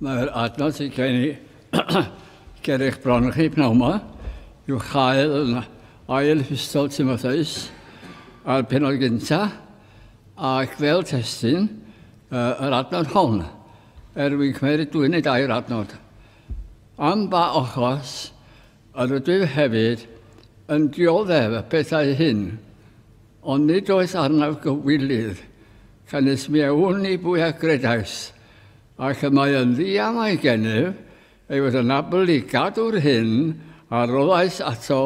Mae'r adnod sy'n gen eich bron chi pnawn yma yw chael yn ail hystol Timotheus a'r penod gyntaf ac fel testyn yr adnod hon. Wi'n cymryd dwi'n ei dair adnod. Am ba ochos yr ydw i hefyd yn dioddef y pethau hyn, ond nid oes arnaf gywilydd cynnes mewn i bwy a gredaws, ac y mae yn ddiam a'i gennyf ei fod yn abl i gadw'r hyn a roddais ato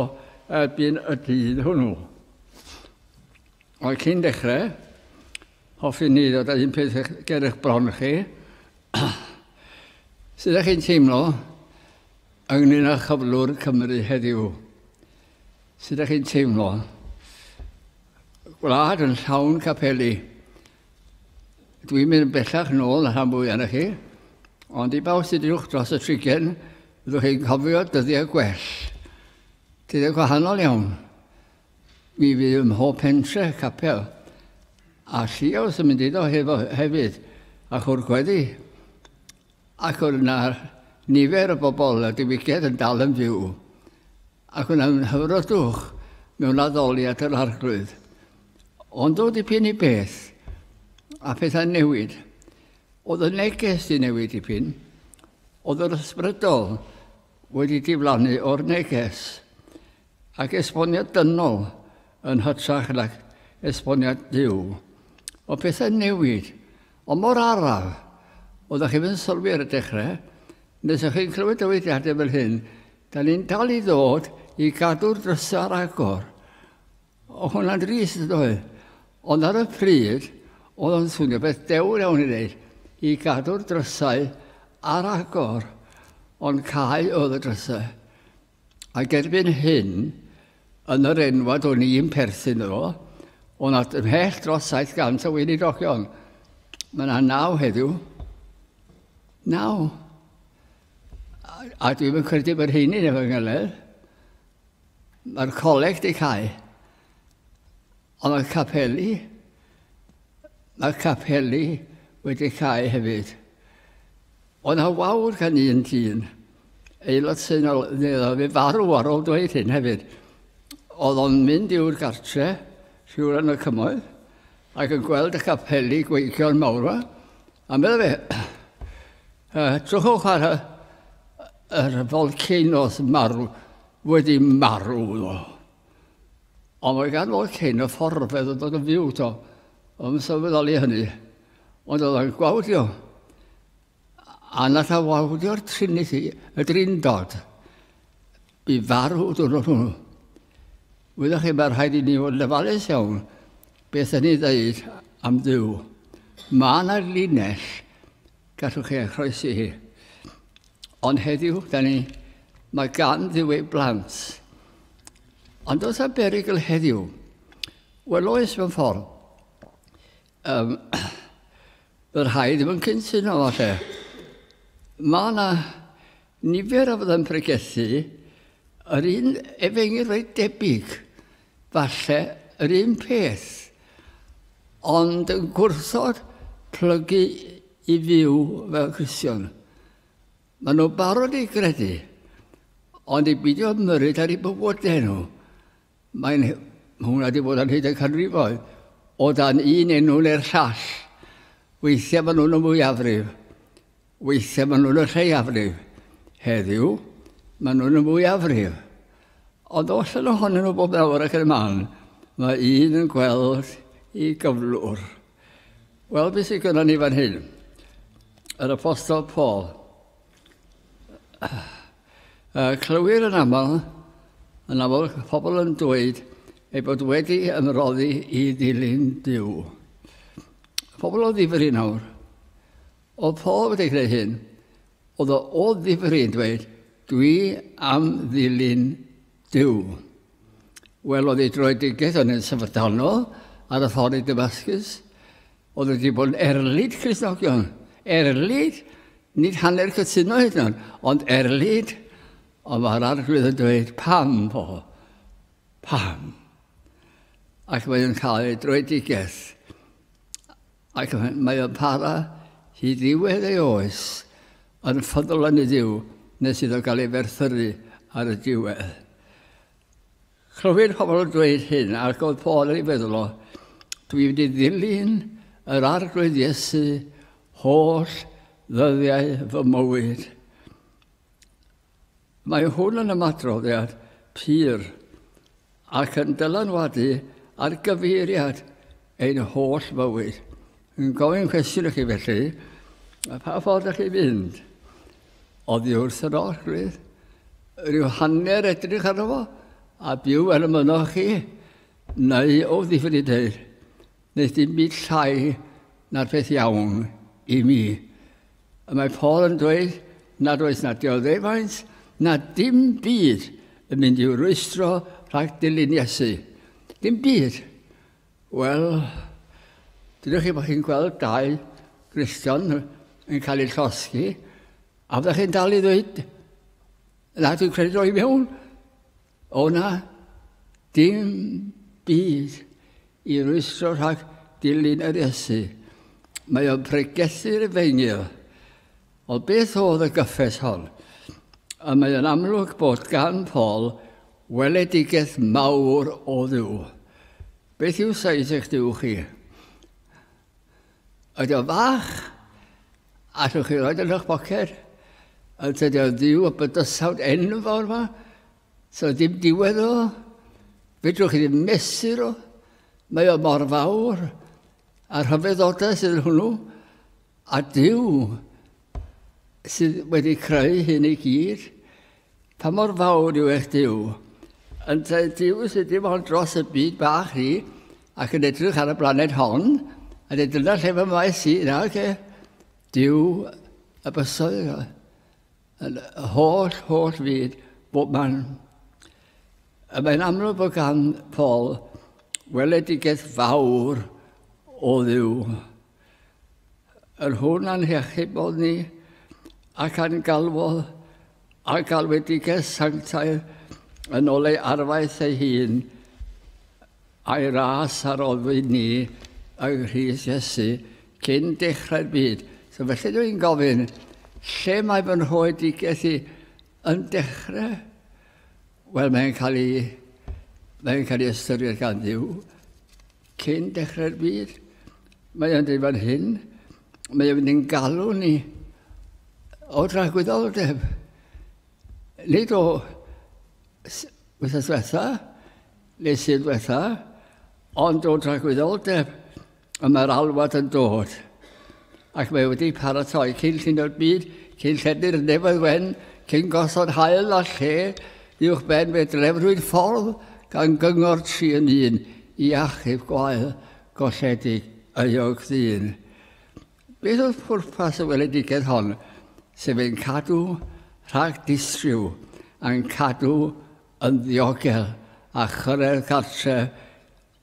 erbyn y dydd hwnnw. O'i cyn dechrau, hoffi ni ddod â un peth ger eich bron chi. Sut ydych chi'n teimlo ynglyn â chyflwr Cymru heddiw? Sut ydych chi'n teimlo? Gwlad yn llawn capeli. Dwi'n mynd bellach nôl na rhan mwy arna chi, ond i bawb sydd uwch dros y trigen, byddwch chi'n cofio dyddiau gwell. Dyddiau gwahanol iawn. Mi fydd ym mhob pentre capel. A lliaws yn mynd iddo hefyd, ac o'r gweddi. Ac o'r yna nifer o bobl a diwygiad yn dal yn fyw. Ac yna'n hyfrydwch mewn addoliad yr arglwydd. Ond o dipyn i beth, a pethau newid. Oedd y neges i newid dipyn, oedd yr ysbrydol wedi diflannu o'r neges, ac esboniad dynol yn hytrach nag esboniad Duw. O pethau newid, ond mor araf, oeddech chi'n mynd sylwi ar y dechrau, nes ych chi'n clywed dywediadau fel hyn, da ni'n dal i ddod i gadw'r drysau ar agor. O hwnna'n drist ydw. Ond ar y pryd, oedd o'n swnio beth dewr iawn i ddeud, i gadw'r drysau ar agor, ond cael oedd y drysau. Ac erbyn hyn, yn yr enwad o'n i'n perthyn o, o'n at ymhell dros 700 o weinidogion. Mae yna 9 heddiw. 9. A dwi'n mynd credu bod heini efo ngyledd. Mae'r coleg di cael. Ond mae'r capeli, wedi cael hefyd. Ond na wawr gan un dyn, aelod sy'n fi farw ar ôl dweud hyn hefyd. Oedd o'n mynd i'r gartre, siŵr yn y cymoedd, ac yn gweld y capeli gweithio'n mawr. A meddwl fe, trwchwch ar yr volcanoes marw, wedi marw ddo. Ond mae gan volcano fforfedd yn dod yn fyw to. Ond sylweddoli hynny, ond oedd yn gwawdio. A nath a wawdio'r Trinity, y Drindod, bu farw diwrnod hwnnw. Wyddech chi, mae rhaid i ni fod lefalus iawn beth yn ei ddeud am Dduw. Mae yna linell gallwch chi croesi hi. Ond heddiw, mae gan Dduw ei blant. Ond oes a berygl heddiw? Wel oes mewn ffordd. Yr rhaid ddim yn cynsyno falle. Mae yna nifer o fydda'n pregethu yr un efengyr reit debyg, falle yr un peth, ond yn gwrthod plygu i fyw fel Cristion. Maen nhw barod i gredu, ond i beidio ymyrryd ar eu bywydau nhw. Hwna wedi bod yn hyd y canrifoedd. O dan un enw neu'r llall. Weithiau maen nhw'n y mwyafrif. Weithiau maen nhw'n y lleiafrif. Heddiw, maen nhw'n y mwyafrif. Ond os yn ohonyn nhw bob nawr ac yn y man, mae un yn gweld i gyflwr. Wel, beth sy'n gynnu ni fan hyn? Yr apostol Paul. Clywir yn aml pobl yn dweud ei bod wedi ymroddi i ddilyn Duw. Pobl o ddifri nawr. Oedd Paul wedi gwneud hyn, oedd o ddifri yn dweud, dwi am ddilyn Duw. Wel, oedd ei droedigaeth yn syfrdanol ar y ffordd i Damascus. Oedd wedi bod yn erlyd Cristnogion. Erlyd, nid hanner cytuno hyd yn, ond erlyd. Ond mae'r arglwydd yn dweud, pam, Paul? Pam? Ac mae'n cael ei droedigaeth. Ac mae o'n para hyd ddiwedd ei oes yn ffyddol yn y diw nes iddo gael ei ferthyru ar y diwedd. Clywir pobl yn dweud hyn, ac oedd Paul yn ei feddwl o, dwi wedi ddilyn yr arglwydd Iesu holl ddyddiau fy mywyd. Mae hwn yn ymadroddiad pur ac yn dylanwadu ar gyfeiriad ein holl fywyd. Yn gofyn cwestiwn i chi felly, pa ffordd ydych chi fynd? Oddi wrth yr arglwydd, rhyw hanner edrych arno fo, a byw ar y mynoch chi, neu o ddifri dweud, nes dim byd llai na'r peth iawn i mi. A mae Paul yn dweud, nad oes na dioddefaint, na dim byd yn mynd i'w rwystro rhag dilyn Iesu. Dim byd. Wel, dydych chi bod chi'n gweld dau Gristion yn cael ei llosgi, a fyddech chi'n dal i ddweud, na dwi'n credu o'i mewn, o na, dim byd i rwystro rhag dilyn yr Iesu. Mae o'n pregethu'r efengyl. O beth oedd y gyffes hon? A mae yn amlwg bod gan Paul weledigaeth mawr o ddiw. Beth yw seis eich diw chi? Ydy o fach? Allwch chi roed yn eich boced? Ydy o ddiw o bydysawd enfawr yma? So dim diwedd o? Fedrwch chi ddim mesur o? Mae o mor fawr. A'r rhyfeddodau sydd yn hwnnw. A diw sydd wedi creu hyn i gyd. Pa mor fawr yw eich diw? Yn diw sydd dim ond dros y byd bach ni ac yn edrych ar y blaned hon. A dyna lle mae maes i yna, diw y bysoedd. Yn holl fyd bob man. A mae'n amlwg bod gan Paul weledigaeth fawr o ddiw. Yr hwn a'n hechybod ni ac a'n galwodd a galwedigaeth sanctaidd yn ôl ei arfaeth ei hun a'i ras ar oddwyd ni yng Nghrist Iesu cyn dechrau'r byd. So felly dwi'n gofyn, lle mae fy nhoedigaeth i yn dechrau? Wel, mae'n cael ei ystyried gan Dduw cyn dechrau'r byd. Mae o'n dweud fan hyn, mae o'n mynd yn galw ni o dragwyddoldeb. Nid o wythnos diwetha, neu sydd diwetha, ond o dragwyddoldeb. A mae'r alwad yn dod. Ac mae wedi paratoi cyn llun o'r byd, cyn llenni'r nefoedd wen, cyn gosod hael a lle, uwch ben fe drefrwyd ffordd gan gyngor tri yn un i achub gwael golledig yog ddyn. Beth oedd pwrpas y weledigaeth hon, sef yn cadw rhag distriw, a'n cadw yn ddiogel a chyrraedd cartre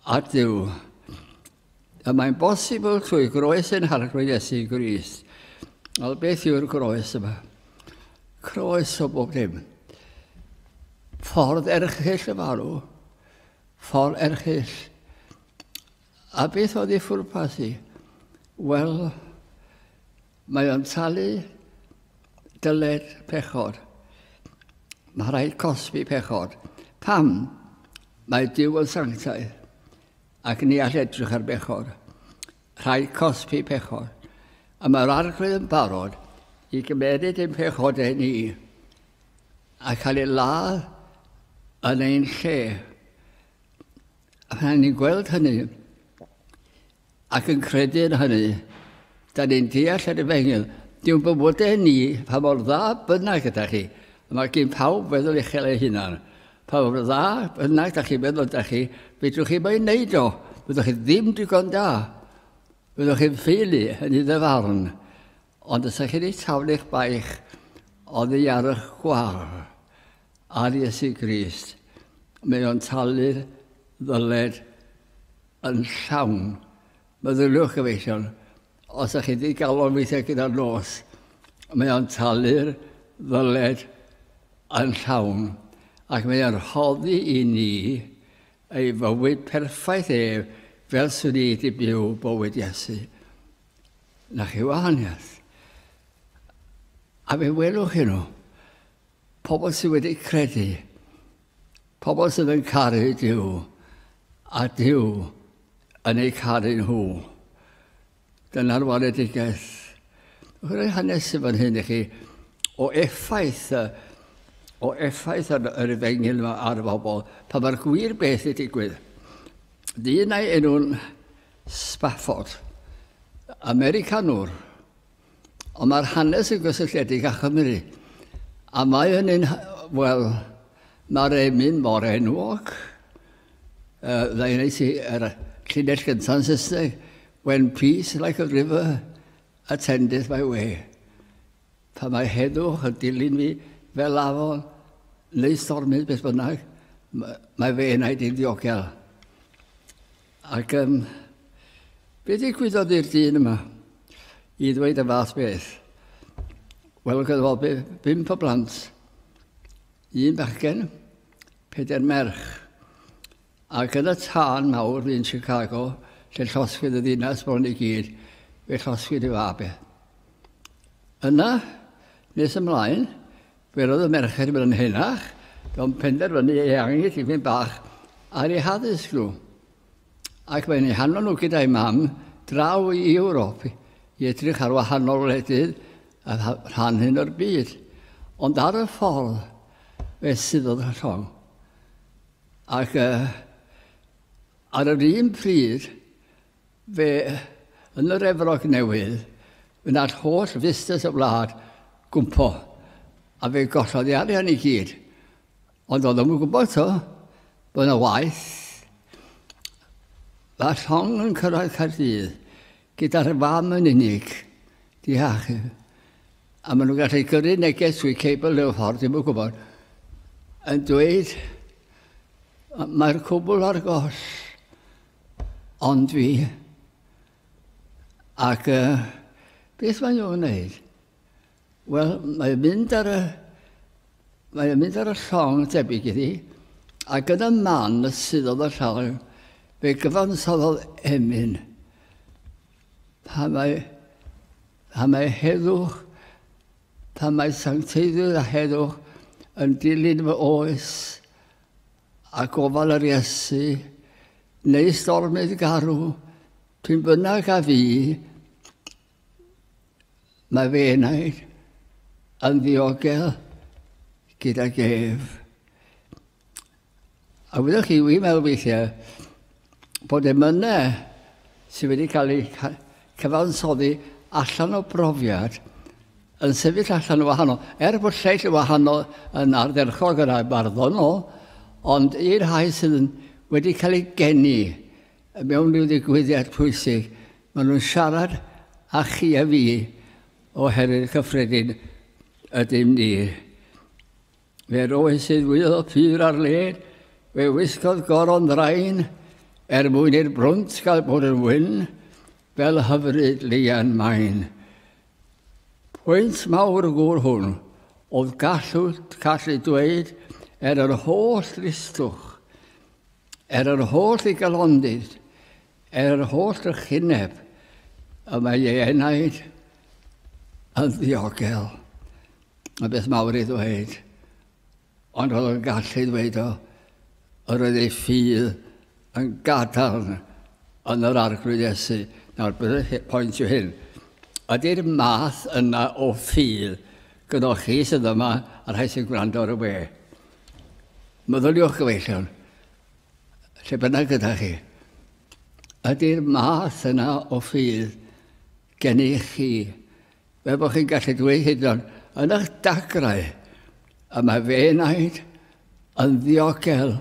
a Dduw. A mae'n bosibl trwy groes yn harglwydd Iesu Grist. Wel, beth yw'r groes yma? Croes o bob dim. Ffordd erchyll y farw. Ffordd erchyll. A beth oedd ei ffwrpas i? Wel, mae o'n talu dyled pechod. Mae rhaid cosbi pechod. Pam? Mae Duw yn sanctaidd. Ac ni all edrych ar bechod. Rhaid cosbi pechod. A mae'r arglwydd yn barod i gymeryd ein pechodau ni a cael ei ladd yn ein lle. A pan ni'n gweld hynny ac yn credu yn hynny, da ni'n deall ar y fengil, diw'n bywydau ni pa mor dda bynnag ydych chi. Mae gen pawb feddwl i chael ei hunan. Pa mor dda bynnag da chi meddwl ydych chi, fedrwch chi mae'n neud o. Byddwch chi ddim digon da. Byddwch chi'n ffili yn ei ddyfarn. Ond ysach chi wedi taflu eich baich oddi ar eich gwar ar Iesu Grist. Mae o'n talu'r ddyled yn llawn. Meddyliwch gyfeillion, os ych chi wedi galon weithiau gyda'r nos, mae o'n talu'r ddyled yn llawn. Ac mae o'n hoddi i ni ei fywyd perffaith fel swn i wedi byw bywyd Iesu. Na chi wahaniaeth. A fe welwch chi nhw, pobl sydd wedi credu, pobl sydd yn caru Duw, a Duw yn ei caru nhw. Dyna'r waledigaeth. Rwy'n hanes fan hyn i chi o effaith yr efengil yma ar y bobl, pa mae'r gwir beth i digwydd. Dyn ei enw'n Spafford, Americanwr, ond mae'r hanes yn gysylltiedig â Chymru. A mae yn un, wel, mae'r emyn mor enwog. Dda'n ei si yr llinell gyntaf yn Saesneg, when peace like a river attendeth my way. Pa mae heddwch yn dilyn fi fel afon, neu stormydd beth bynnag, mae fe yna i'n ddiogel. Ac be ddigwyddodd i'r dyn yma i ddweud y fath beth? Wel, gyda fo 5 o blant, 1 bachgen, 4 merch. Ac yn y tân mawr fi'n Chicago, lle llosgwyd y ddinas bron i gyd, fe llosgwyd i fabe. Yna, nes ymlaen, fe roedd y merched yn hynach, ond penderfynu ei angen i fynd bach ar ei haddysg nhw. Ac mae'n ei hanfon nhw gyda'i mam draw i Ewrop i edrych ar wahanol wledydd a rhan hyn o'r byd. Ond ar y ffordd, fe suddodd y llong. Ac ar yr un pryd, fe yn yr Efrog Newydd, fe nad holl fustes y wlad gwmpo, a fe gollodd ei arian i gyd. Ond oedd yn gwybod to, bod yna waith. Fa llong yn cyrraedd Caerdydd, gyda'r fam yn unig, di achub. A maen nhw'n gallu gyrru neges trwy cebl y ffordd, ddim yn gwybod, yn dweud, mae'r cwbl ar goll, ond fi. Ac beth mae'n nhw'n wneud? Wel, mae'n mynd ar y llong debyg iddi, ac yn y man y suddodd y llong, fe gyfansoddodd emyn. Pa mae heddwch, pa mae sancteiddwyd a heddwch yn dilyn fy oes a gofal yr Iesu, neu stormydd garw, dwi'n bynnag a fi, mae fe wneud yn ddiogel gyda gef. A wyddoch chi, wy'n meddwl weithiau, bod emynau sydd wedi cael eu cyfansoddi allan o brofiad yn sefyll allan o wahanol. Bod lleill o wahanol yn ardderchog yn barddonol, ond un rhai sydd wedi cael ei geni mewn rhyw ddigwyddiad pwysig. Maen nhw'n siarad a chi a fi oherwydd cyffredin ydym ni. Fe roes sydd wydd o pyr ar led, fe wisgodd goron draen, mwyn i'r brwnt gael bod yn wyn, fel hyfryd lian maen. Pwynt mawr y gŵr hwn, oedd gallu dweud yr holl dristwch, yr holl i galondydd, yr holl rychineb, y mae ei enaid yn ddiogel. Mae beth mawr i ddweud, ond oedd yn gallu dweud o, yr oedd ei ffydd yn gadael yn yr arglwydd Iesu. Nawr, bydd y pwynt yw hyn. Ydy'r math yna o ffydd gyda chi sydd yma a rhai sy'n gwrando ar y we. Meddyliwch gyfeillion, lle bynnag gyda chi. Ydy'r math yna o ffydd gen i chi. Fe bod chi'n gallu dweud hyd yn eich dagrau, a mae fe wneud yn ddiogel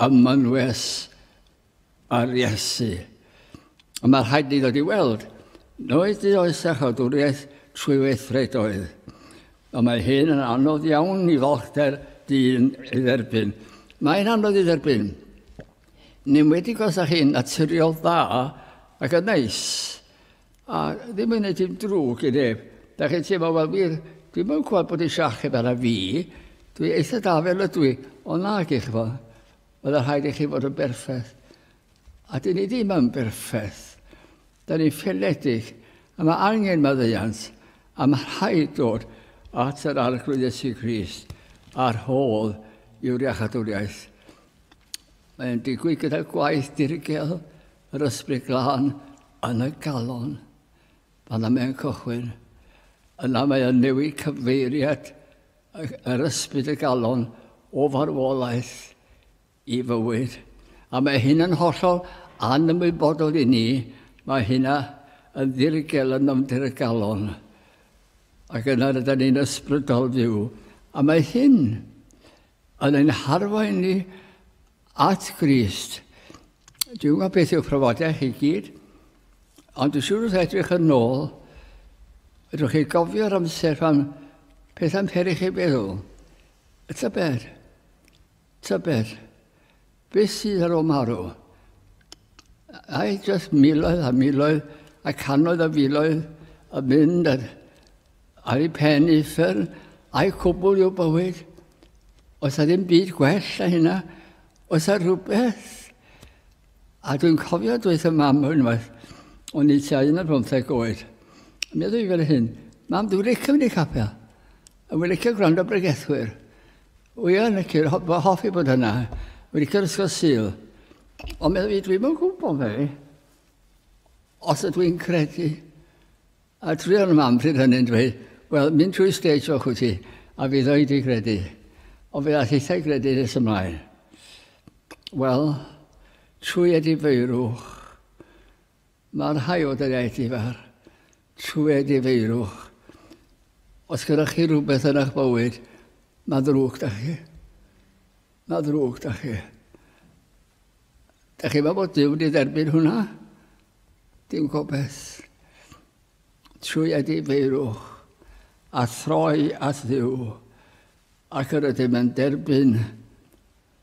ymynwes ar Iesu. A mae'r rhaid ni ddod i weld, noed i oes a chadwriaeth trwy weithredoedd. A mae hyn yn anodd iawn i ddochter dyn i dderbyn. Mae'n anodd i dderbyn. Ni'n wedi gosach chi'n naturiol dda ac yn neis. A ddim yn gwneud dim drwg i neb. Da chi'n teimlo, wel, dwi'n yn gweld bod eisiau achub ar y fi. Dwi eitha da fel ydw i, ond nag eich fo. Oedd y rhaid i chi fod yn berffaith. A dyn ni ddim yn berffaith. Da ni'n ffiledig. A mae angen maddeuant. A mae rhaid dod at yr arglwydd Iesu Grist ar hôl yw'r iachadwriaeth. Mae'n digwydd gyda gwaith dirigel yr ysbryd glân yn y galon. Fan'na mae'n cychwyn. Yna mae'n newid cyfeiriad yr ysbryd y galon o farwolaeth i fywyd. A mae hyn yn hollol anymwybodol i ni. Mae hynna yn ddirigel yn ymdir y galon. Ac yna rydyn ni'n ysbrydol fyw. A mae hyn yn ein harwain ni at Grist. Dwi'n gwybod beth yw'r profiadaeth i gyd, ond dwi'n siŵr wrth edrych yn ôl, ydwch chi gofio'r amser pan pethau'n peri chi feddwl. Tybed. Beth sydd ar ôl marw? Ai jyst miloedd a miloedd a canoedd a filoedd yn mynd ar ei pen uffern, a'i cwbl i'w bywyd. Oes ddim byd gwell a hynna. Oes rhywbeth. A dwi'n cofio dweud y mam unwaith, o'n i tua 15 oed. A mi ddweud fel hyn, mam, dwi'n licio mynd i capel. A dwi'n licio gwrando bregethwyr. Wy yn licio, hoffi bod yna. Dwi'n licio'r ysgol Sul. Ond mi ddweud, dwi'n mynd gwybod fe, os ydw i'n credu. A drwy'r mam pryd hynny'n dweud, wel, mynd trwy stage o'ch wyt ti, a fi ddweud i credu. Ond fe all eithaf credu nes ymlaen. Wel, trwy edifeirwch, mae'r rhai o dyna edifar, trwy edifeirwch. Os gyda chi rhywbeth yn eich bywyd, mae ddrwg da chi. Mae ddrwg da chi. Da chi meddwl bod Duw wedi derbyn hwnna? Dim gobeith. Trwy edifeirwch, a throi at Dduw, ac yr ydym yn derbyn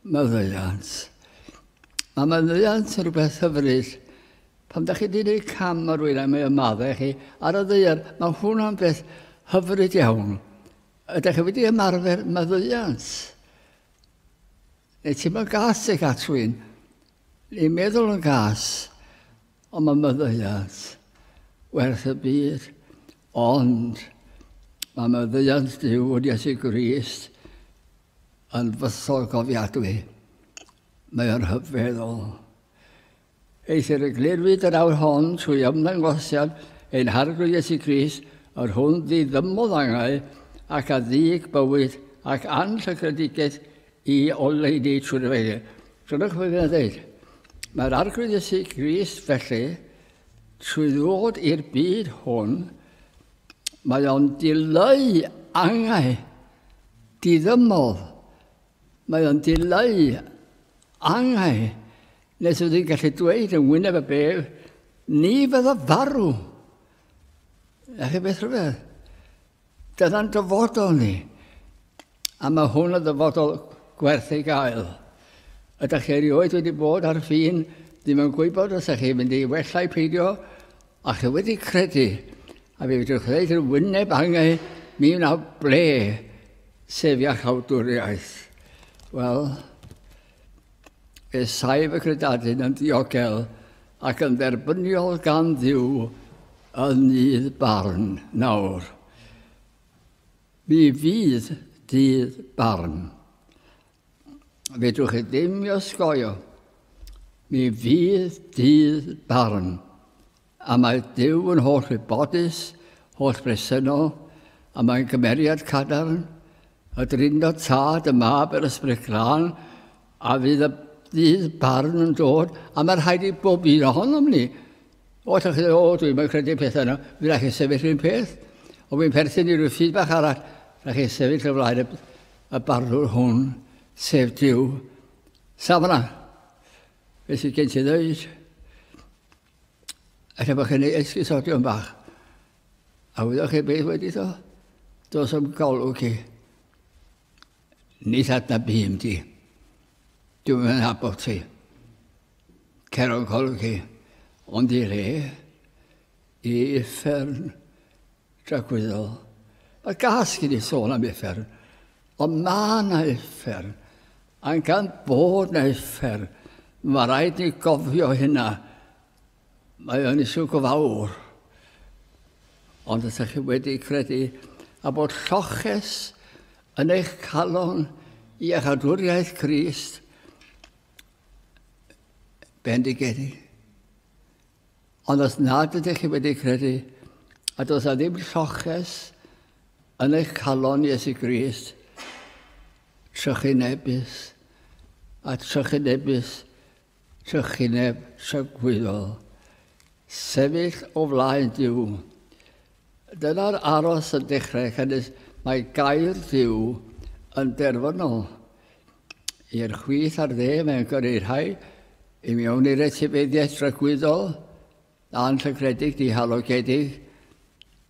maddeuant. Mae maddeuant yn rhywbeth hyfryd. Pan da chi wedi gwneud cam ar rywun am ei ymaddau chi, ar y ddeiar, mae hwnna'n beth hyfryd iawn. Ydych chi wedi ymarfer maddeuant? Neu ti'n mynd gas eich at rywun? Ni'n meddwl yn gas, ond mae maddeuant werth y byd. Ond mae maddeuant Duw wedi Iesu Grist yn fythol gofiadwy. Mae o'n hyfeddol. Eithir y glirwyd yr awr hon trwy ymddangosiad ein harglwydd Iesu Grist yr hwn ddiddymod angau ac a ddig bywyd ac anllygredigaeth i oleuni trwy'r feddwl. Trwy'ch fe fydd dweud, mae'r arglwydd Iesu Grist felly trwy ddod i'r byd hwn, mae o'n dileu angau diddymol. Mae o'n dileu angau, nes oedd hi'n gallu dweud yn wyneb y bef, ni fydd y farw. A chi beth rhywbeth? Dyna'n dyfodol ni. A mae hwn yn dyfodol gwerth ei gael. Ydych chi erioed wedi bod ar ffin, ddim yn gwybod os ydych chi'n mynd i wellai peidio, a chi wedi credu. A fi wedi'ch dweud yn wyneb angau, mi wna ble sef iach awdwriaeth. Wel, saif y credadyn yn diogel ac yn dderbyniol gan Dduw yn nydd barn nawr. Mi fydd dydd barn. Fedrwch chi ddim i osgoio. Mi fydd dydd barn. A mae Duw yn holl wybodus, holl bresynol, a mae'n gymeriad cadarn, y drindod tad, y mab yr ysbryd glân, a fydd y dydd barn yn dod, a mae'n rhaid i bob un ohonom ni. O, ydych chi dweud, dwi'n credu peth yna, fi'n rhaid i sefyll rhywun peth. O, fi'n perthyn i ryw ffyd bach arall, rhaid i sefyll y flaen y barnwr hwn, sef Duw. Sam yna, beth sydd gen ti ddweud? Alla bod chi'n ei esgusodion bach. A wyddwch chi beth wedi ddo? Dos am golwg chi. Nid adna bym di. Dwi'n mynd abod ti. Cer o'n golwg chi. Ond i le, i uffern dragwyddol. Mae gas gen i sôn am uffern. Ond mae na uffern. A'n gan bod na uffern. Mae rhaid ni gofio hynna. Mae o'n isw gofawr. Ond ydych chi wedi credu a bod lloches yn eich calon i eich adwriaeth Crist bendigedig. Ond os nad ydych chi wedi credu, a does a ddim lloches yn eich calon Iesu Grist, trychinebus, a trychinebus, trychineb, trygwyddol, sefyll o flaen Duw. Dyna'r aros yn dechrau, chynnes mae gair Duw yn derfynol. I'r chwith ar dde, mae'n gyrraedd i mewn i'r etifeddiaeth trygwyddol, a'n llygredig di halogedig,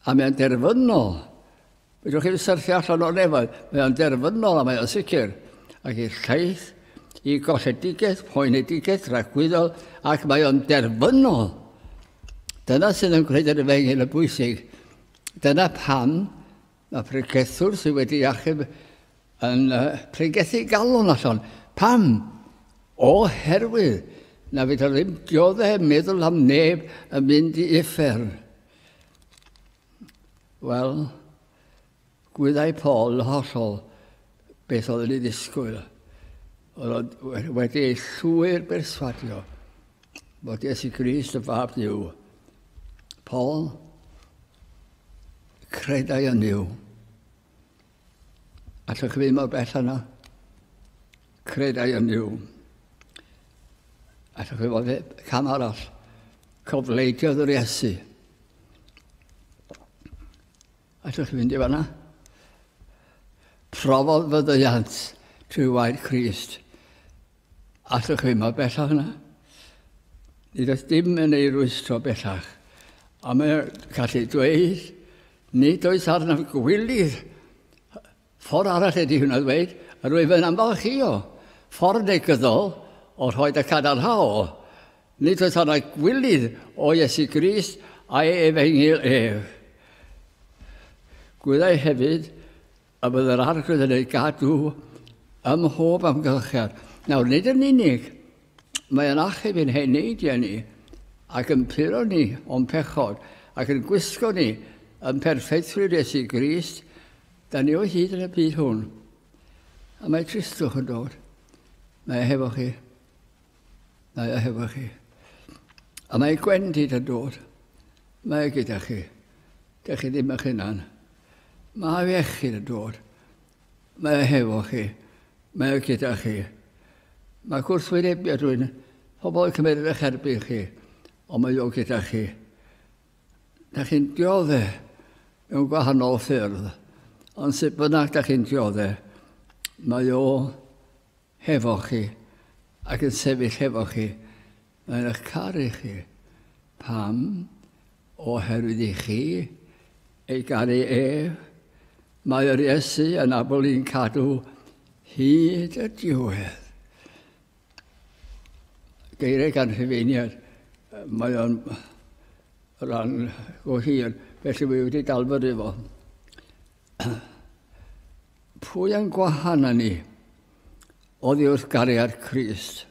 a mae'n derfynol. Fydwch chi'n syrthio allan o'r nefoedd, mae'n derfynol a mae'n sicr. Ac i'r llaeth, i golledigaeth, poenedigaeth, trygwyddol, ac mae'n derfynol. Dyna sydd yn gwneud yr efengyl y bwysig. Dyna pam mae pregethwr sydd wedi achub yn pregethu galon allan. Pam? Oherwydd na fydd ddim dioddau meddwl am neb yn mynd i uffern. Wel, gwyddau Paul hollol beth oedd yn ei ddisgwyl. Oedd wedi ei llwyr berswadio bod Iesu Grist y fab Duw. Paul, credau yn Duw. Allwch chi ddim o bell yna? Credau yn Duw. Allwch chi fod cam arall, cofleidiodd yr Iesu. Allwch chi fynd i fanna? Profodd fyddaiant trwy waed Crist. Allwch chi ddim o bellach yna? Nid oes dim yn ei rwystro bellach. A mae'n gallu dweud, nid oes arnaf gwylydd. Ffordd arall ydy hwnna dweud, a rwy'n fy'n amfalchio. Ffordd negyddol o rhoed y cadarnhaol. Nid oes arnaf gwylydd o Iesu Grist a'i efengyl ef. Gwyddai hefyd, a bydd yr arglwydd yn ei gadw ym mhob amgylchedd. Nawr, nid yn unig, mae'n achub yn henid i ni, ac yn puro ni o'n pechod, ac yn gwisgo ni yn perfeithwyr Iesu Grist, da ni o hyd yn y byd hwn. A mae tristwch yn dod. Mae hefo chi. Mae hefo chi. A mae gwendid yn dod. Mae gyda chi. Da chi ddim eich hunan. Mae iechyd yn dod. Mae hefo chi. Mae gyda chi. Mae gwrthwynebiad rwy'n pobl yn cymryd eich erbyn chi. Ond mae o gyda chi. Da chi'n dioddau mewn gwahanol ffyrdd. Ond sut bynnag da chi'n dioddau, mae o hefo chi ac yn sefyll hefo chi. Mae'n eich caru chi. Pam? Oherwydd i chi ei garu ef. Mae'r Iesu yn abol i'n cadw hyd y diwedd. Geiriau gan Rhufeiniad, mae o'n rhan o hir, felly fi wedi dalfod efo. Pwy yn gwahanol ni oddi wrth gariad Crist?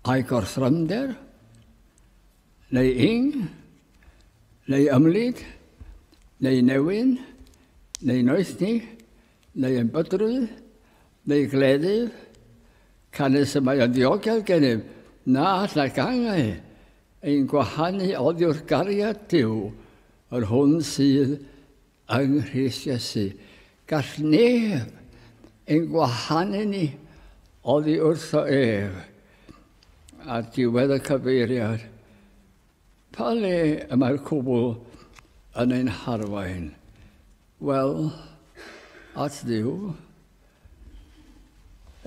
A'i gorthrynder? Neu ing? Neu ymlyd? Neu newyn? Neu noethni? Neu embydrwydd? Neu gleddydd? Canes y mae o'n ddiogel gennym, na nac angau, ein gwahanu oddi wrth gariad Duw, yr hwn sydd yng Nghrist Iesu. Gall neb ein gwahanu ni oddi wrth o ef. A diwedd y cyfeiriad, pa le y mae'r cwbl yn ein harwain? Wel, at Dduw,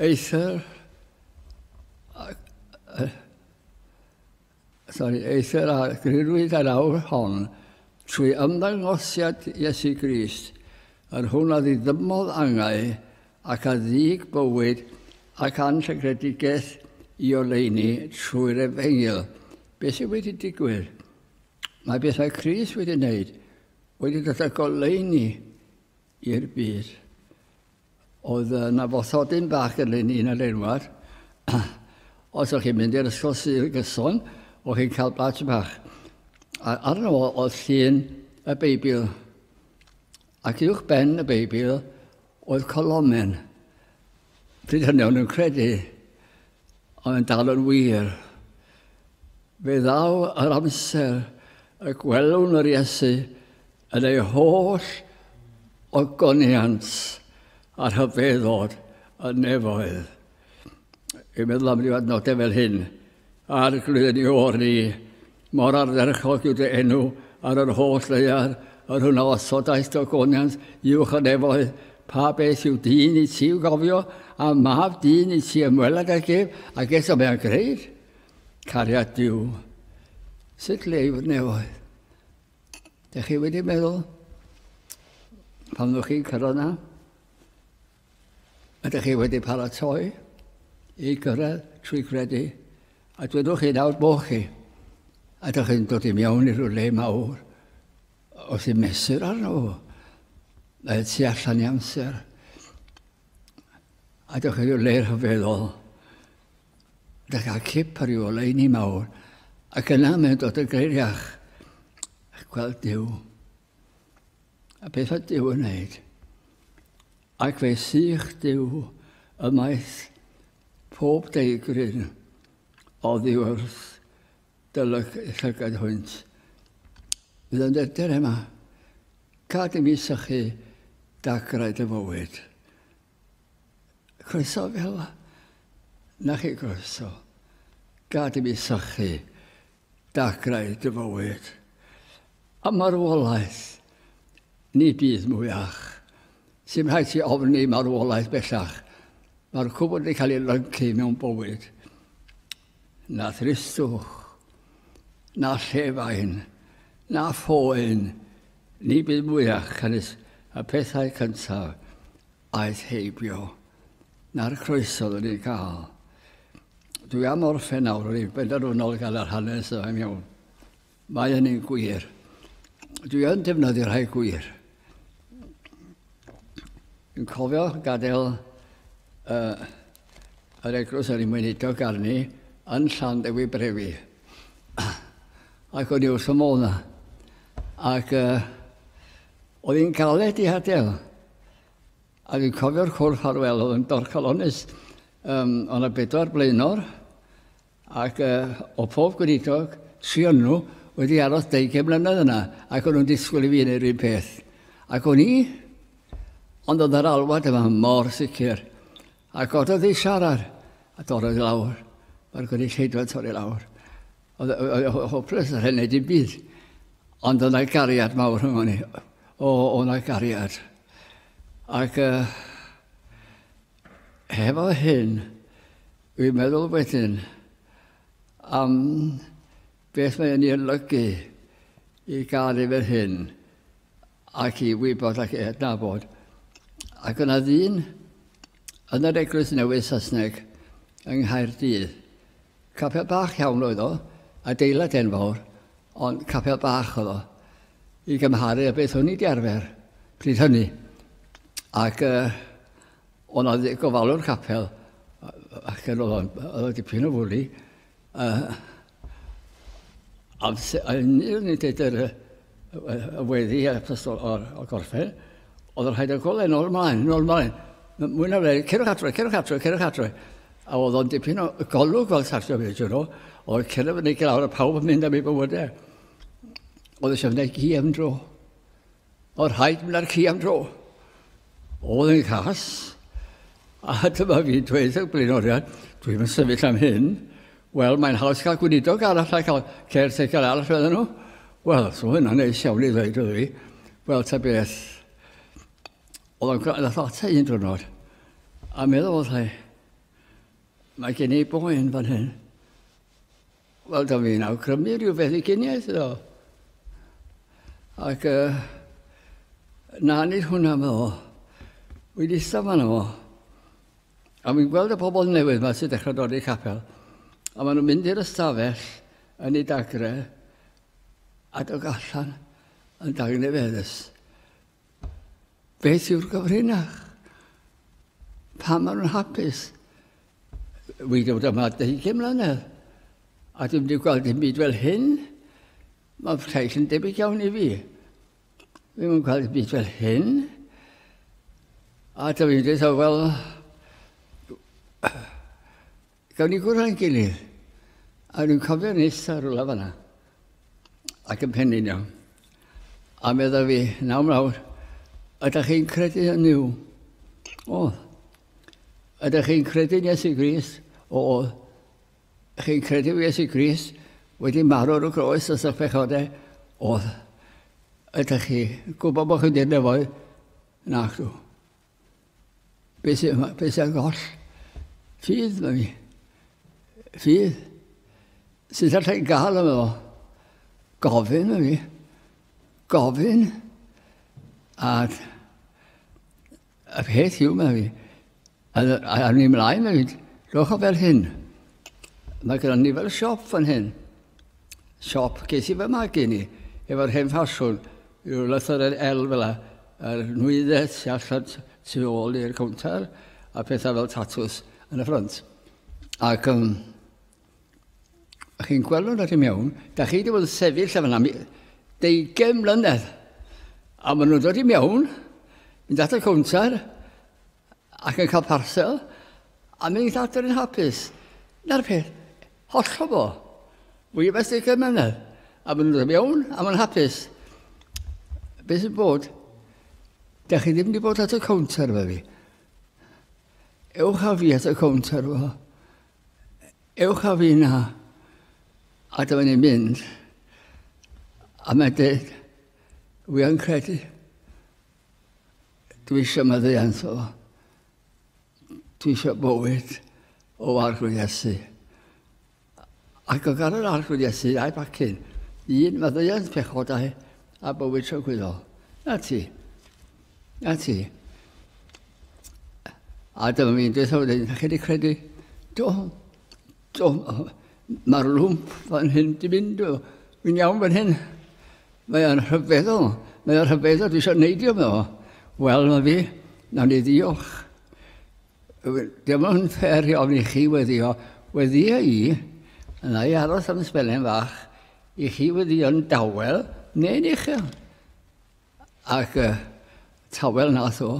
eithir a gryrwyd ar awr hon trwy ymddangosiad Iesu Grist yr hwn a ddiddymodd angau ac a ddig bywyd ac anrhygredigaeth i oleini trwy'r efengyl. Beth sydd wedi digwydd? Mae beth mae Crist wedi wneud wedi dod â goleini i'r byd. Oedd yna fothodyn bach yn un ar enwad. Os o'ch chi'n mynd i'r ysgol Sul Gyson, o'ch chi'n cael blatch bach. A arno oedd llun y Beibl. Ac uwch ben y Beibl oedd colomen. Pryd hynny o'n nhw'n credu, ond yn dal yn wir. Fe ddaw yr amser y gwelwn yr Iesu yn ei holl ogoniant a'r hyfeddod y nefoedd. I'n meddwl am ryw adnodau fel hyn, ar glwydden i o'r ni, mor ardderchog yw dy enw ar yr holl leiar, yr hwnna osodaeth ogoniant, uwch y nefoedd, pa beth yw dyn i ti i'w gofio, a mab dyn i ti ymwelad ag ef, ac eto mae'n greid, cariad Duw. Sut le yw'r nefoedd? Dych chi wedi meddwl, pan ddwch chi'n cyrraedd yna, ydych chi wedi paratoi i gyrraedd trwy credu, a dwedwch chi nawr bo chi, a ydych chi'n dod i mewn i rhywle mawr, os i'n mesur arno fo, tu allan i amser. A ydych chi rhyw le rhyfeddol, ydych chi'n cip ar yw o leini mawr, ac yna mae'n dod y greiriach, gweld Duw. A beth oedd Duw yn wneud? Ac fe sych Duw ymaith pob deigryn o ddiwrth llygad hwynt. Fydd yn dyr yma, gad i mi sychu dagrau dy fywyd. Croeso fel na chi croeso. Gad i mi sychu dagrau dy fywyd. A marwolaeth, ni bydd mwyach. Sy'n rhaid ti ofni marwolaeth bellach. Mae'r cwbl wedi cael ei lyncu mewn bywyd. Na thristwch, na llefain, na ffoen, ni bydd mwyach cynnes y pethau cyntaf aeth heibio. Na'r croeso dyn ni'n cael. Dwi am orffen nawr, o'n i'n benderfynol gael yr hanes yma mewn. Mae hynny'n gwir. Dwi yn defnyddio rhai gwir. Dwi'n cofio gadael yr eglwys o'n i'n mwynhau arni yn Llandewi Brefi. Ac o'n i wrth y modd yna. Ac oedd hi'n galed i hadael. A dwi'n cofio'r cwrdd Harwel oedd yn dorcalonus. Ond y 4 blaenor. Ac o pob gweinidog, 3 nhw, wedi aros 20 mlynedd yna, ac o'n nhw'n disgwyl i fi yn yr un peth. Ac o'n i, ond oedd yr alwad yma mor sicr. Ac oedd i siarad, a dorrodd i lawr. Mae'r gynulleidfa torri lawr. Oedd hopeless ar hynny dim byd. Ond oedd yna gariad mawr yma ni. Oedd yna gariad. Ac hefo hyn, dwi'n meddwl wedyn am beth mae'n ei olygu i gael ei fel hyn ac i wybod ac i adnabod. Ac yna ddyn yn yr eglwys newydd Saesneg yng Nghaerdydd. Capel bach iawn oedd o, adeilad enfawr, ond capel bach oedd o, i gymharu a beth o'n i di arfer pryd hynny. Ac o'n oedd gofalwr capel, ac oedd o dipyn o fwli, Ni'n dweud y weddi o gorffen, oedd yr rhaid o golau nôl ymlaen. Mwy na fe, cerwch adre. A oedd o'n dipyn o golwg fel sartio fi, oedd cerwch fyny lawr a pawb yn mynd am ei bywydau. Oedd eisiau fynd ci am dro. Oedd rhaid mynd ar ci am dro. Oedd yn cas. A dyma fi dweud y blaenoriad, dwi'n mynd sefyll am hyn. Wel, mae'n haws cael gweinidog arall a cael caretaker arall fydden nhw. Wel, so hynna'n neis iawn i ddweud o fi. Wel, ta beth. Oedd o'n lot un diwrnod. A meddwl oedd mae gen i boen fan hyn. Wel, da fi'n awgrymu rhyw beth i gyniaeth iddo. Ac na nid hwnna meddwl. Wedi staf fan o. A mi'n gweld y pobl newydd yma sy'n dechrau dod i capel. A maen nhw'n mynd i'r ystafell yn ei dagrau a dod allan yn dagnefeddus. Beth yw'r gyfrinach? Pam maen nhw'n hapus? Wedi bod yma 20 mlynedd. A dwi'n wedi gweld dim byd fel hyn. Mae'n rhaid yn debyg iawn i fi. Fi'n mwyn cael byd fel hyn. A da fi'n dweud, wel, gawn ni gwrdd â'n gilydd. A dwi'n cofio nes ar rwla fanna. Ac yn Penninio. A meddwl fi, nawr, ydych chi'n credu yn niw? O. Ydych chi'n credu yn Iesu Grist? O. Chi'n credu yn Iesu Grist wedi marw ar y groes os ych pechodau? O. Ydych chi gwybod bod chi'n dyn efo? Nach dw. Beth sy'n goll? Ffydd, mae mi. Ffydd. Sut allai gael am efo? Gofyn, mae mi. Gofyn. A y peth yw, mae fi. A ni'n mlaen, mae fi. Rwch o fel hyn. Mae gyda ni fel siop fan hyn. Siop, ges i fy magu ni. Efo'r hen ffasiwn. Ryw lythyr el fel la. Yr nwyddau tu allan tu ôl i'r counter. A pethau fel tatws yn y ffrant. Ac chi'n gweld nhw'n rhaid i mewn. Da chi wedi bod yn sefyll am yna 20 mlynedd. A maen nhw'n dod i mewn, mynd at y counter, ac yn cael parsel, a mynd at yn hapus. Na'r peth, hollol bo. Fwy o beth 20 mlynedd. A maen nhw'n dod i mewn, a maen hapus. Beth sy'n bod? Da chi ddim wedi bod at y counter fe fi. Ewch a fi at y counter fo. Ewch a fi na. A dyma ni'n mynd. A mae'n dweud, wi yn credu. Dwi eisiau maddeuant o. Dwi eisiau bywyd o arglwydd Iesu. Ac o gar yr arglwydd Iesu a'i bacyn, un maddeuant pechodau a bywyd tragwyddol. Na ti. Na ti. A dyma mi'n dweud o wedyn, chi wedi credu? Do. Mae'r lwmp fan hyn di mynd o. Wy'n iawn fan hyn. Mae o'n rhyfeddol. Mae o'n rhyfeddol. Dwi eisiau neidio me o. Wel, mae fi. Nawn ni ddiolch. Dim ond ffer iawn i chi weddio. Weddio i. Yna i aros am sbelen fach. I chi weddio yn dawel. Neu'n uchel. Ac tawel nath o.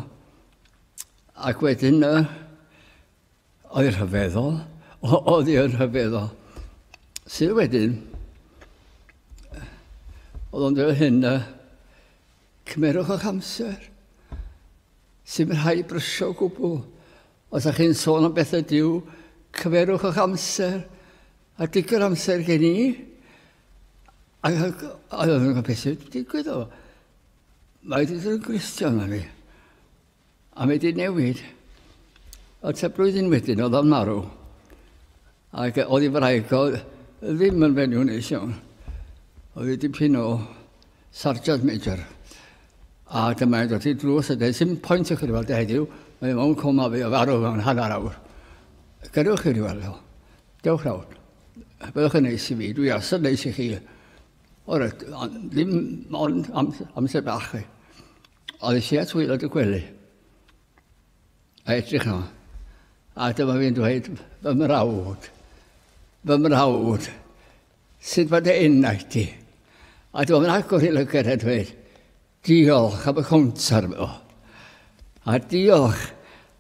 Ac wedyn oedd rhyfeddol. Oedd i'n rhyfeddol. Sydd wedyn. Oedd o'n dweud hyn, cymerwch o'ch amser. Sy'n rhaid brysio o gwbl. Os ydych chi'n sôn am bethau diw, cymerwch o'ch amser. A digon amser gen i. A oedd o'n gwybod beth sy'n digwydd o. Mae wedi dod yn Gristion yma fi. A mae wedi newid. O te blwyddyn wedyn, oedd o'n marw. Ac oedd i fraig o ddim yn fenyw neis iawn. Oedd wedi dipyn o Sergeant Major. A dyma dod i drws a dweud, sy'n pwynt o'ch chi weld heddiw, mae mewn coma fi o farw mewn hanner awr. Gyrwch chi weld o. Dewch rawr. Byddwch yn neis i fi, dwi asod neis i chi. O'r ddim ond amser bach chi. Oedd eisiau at wylod y gwely. A edrych yma. A dyma fi'n dweud, fy mrawd. Fy mrawd. Sut fod e unau ti? A dwi'n mynd agor i lygad a dweud, diolch am y counter o. A diolch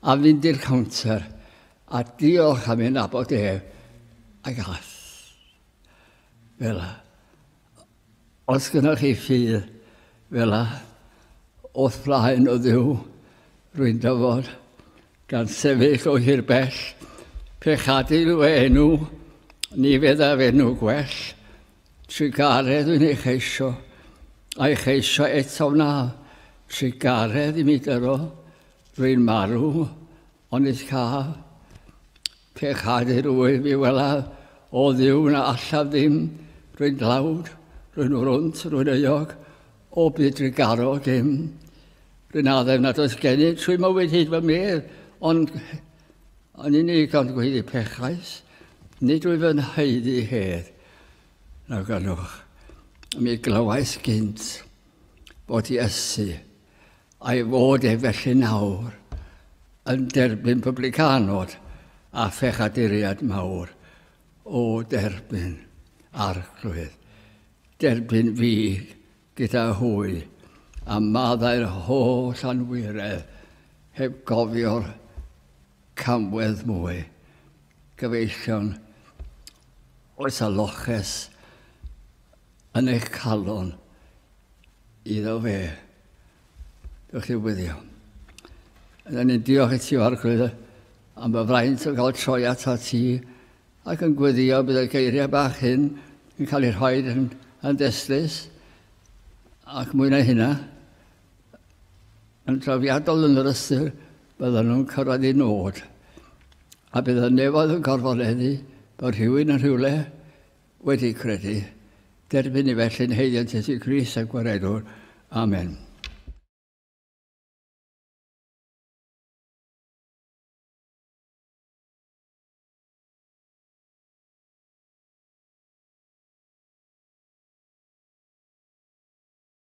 am fynd i'r counter. A diolch am ein abod ef. A gath. Fela. Os gynnwch chi ffydd, fela, o'r flaen o ddiw, rwy'n dyfod, gan sefyll o hir bell, pechadu o enw, ni fydd â enw gwell, trigaredd dwi'n ei cheisio, a'i cheisio eto na, trigaredd i mi dyro, rwy'n marw, ond eith caf, pechadu rwy fi wela, o ddiw na allaf ddim, rwy'n dlawd, rwy'n wrwnt, rwy'n euog, o byd trigaro dim, rwy'n addef nad oes gennym, trwy mywyd hyd fy medd, ond unig ond gweithio pechais, nid wyf yn heiddi hedd. Na ganwch, mi glywais gynt bod Iesu a'i fod e felly nawr yn derbyn publicanod a phechaduriad mawr o derbyn arglwydd, derbyn fi gyda hwy a maddau'r holl anwiredd heb gofio'r camwedd mwy. Gyfeillion oes a loches yn eich calon iddo fe. Dewch chi wyddio. Yna ni'n diolch i ti Arglwydd am y fraint o gael troi at ti ac yn gwyddio bydd y geiriau bach hyn yn cael eu rhoi yn deslys ac mwy na hynna yn trafiadol yn yr ystyr bydden nhw'n cyrraedd i nod a bydd y nefoedd yn gorfoleddu bod rhywun yn rhywle wedi credu derbyn i felly'n heiddiant Iesu Grist a gwaredwr. Amen.